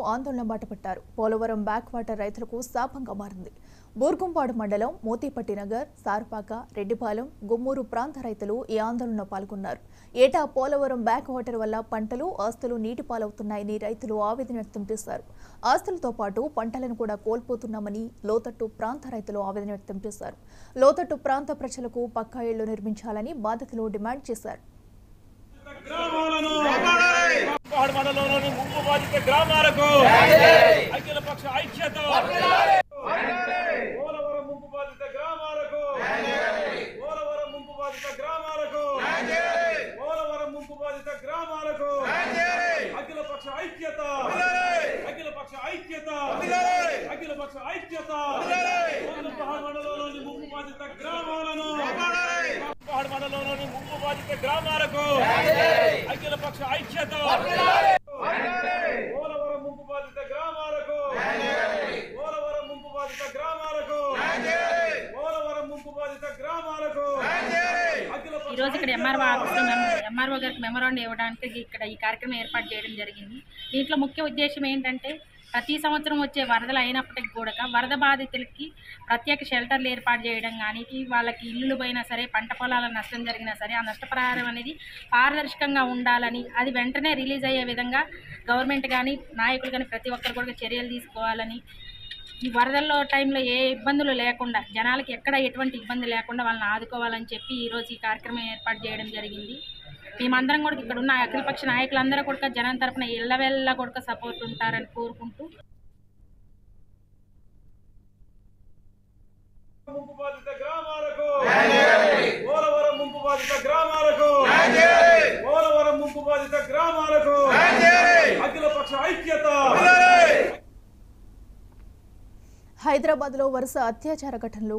ఆందోళన బాటపట్టారు. Polavaram back water రైతులకు శాపంగా మారింది. బూర్గుంపాడు మండలం మోతీపట్టి నగర్, సార్పాక, రెడ్డిపాలెం, గుమ్మూరు ప్రాంత రైతులు ఈ ఆందోళనలో పాల్గొన్నారు. ఏటా పోలవరం బ్యాక్ వాటర్ వల్ల పంటలు, ఆస్తులు నీటి పాలవుతున్నాయని రైతులు ఆవేదన వ్యక్తం చేశారు. ఆస్తులతో పాటు పంటలను కూడా కోల్పోతున్నామని లోతట్టు ప్రాంత రైతులు ఆవేదన వ్యక్తం చేశారు. లోతట్టు ప్రాంత ప్రజలకు పక్కా ఇళ్లు నిర్మించాలని బాధితులు డిమాండ్ చేశారు. మండలంలోని ముంపు బాధిత గ్రామాలకు అఖిలపక్ష ఐక్యత. పోలవరం ముంపు బాధిత గ్రామాలకు, పోలవరం ముంపు బాధిత గ్రామాలకు, పోలవరం ముంపు బాధిత గ్రామాలకు అఖిలపక్ష ఐక్యత, అఖిలపక్ష ఐక్యత, అఖిలపక్ష ఐక్యత. మండలంలోని ముంపు బాధిత గ్రామాలను, మండలంలోని ముంపు బాధిత గ్రామాలకు అఖిలపక్ష ఐక్యత. పోలవరం ముంపు బాధిత గ్రామాలకు, పోలవరం ముంపు బాధిత గ్రామాలకు, పోలవరం ముంపు బాధిత గ్రామాలకు. ఈ రోజు ఇక్కడ ఎంఆర్ఓ గారికి మెమోరాండం ఇవ్వడానికి ఇక్కడ ఈ కార్యక్రమం ఏర్పాటు చేయడం జరిగింది. దీంట్లో ముఖ్య ఉద్దేశం ఏంటంటే ప్రతి సంవత్సరం వచ్చే వరదలు అయినప్పటికీ కూడా వరద బాధితులకి ప్రత్యేక షెల్టర్లు ఏర్పాటు చేయడం కానీ, వాళ్ళకి ఇల్లులు పోయినా సరే, పంట పొలాల నష్టం జరిగినా సరే, ఆ నష్టపరిహారం అనేది పారదర్శకంగా ఉండాలని, అది వెంటనే రిలీజ్ అయ్యే విధంగా గవర్నమెంట్ కానీ, నాయకులు కానీ ప్రతి ఒక్కరు కూడా చర్యలు తీసుకోవాలని, ఈ వరదల్లో టైంలో ఏ ఇబ్బందులు లేకుండా, జనాలకి ఎక్కడ ఎటువంటి ఇబ్బంది లేకుండా వాళ్ళని ఆదుకోవాలని చెప్పి ఈరోజు ఈ కార్యక్రమం ఏర్పాటు చేయడం జరిగింది. మేమందరం కూడా ఇక్కడ ఉన్న అఖిలపక్ష నాయకులందరూ కూడా జనం తరఫున ఎల్లవెల్లా కూడా సపోర్ట్ ఉంటారని కోరుకుంటూ, ముంపు బాధిత గ్రామాలకు, పోలవరం ముంపు బాధిత గ్రామాలకు, పోలవరం ముంపు బాధిత గ్రామాలకు అఖిలపక్ష ఐక్యత. హైదరాబాద్లో వరుస అత్యాచార ఘటనలు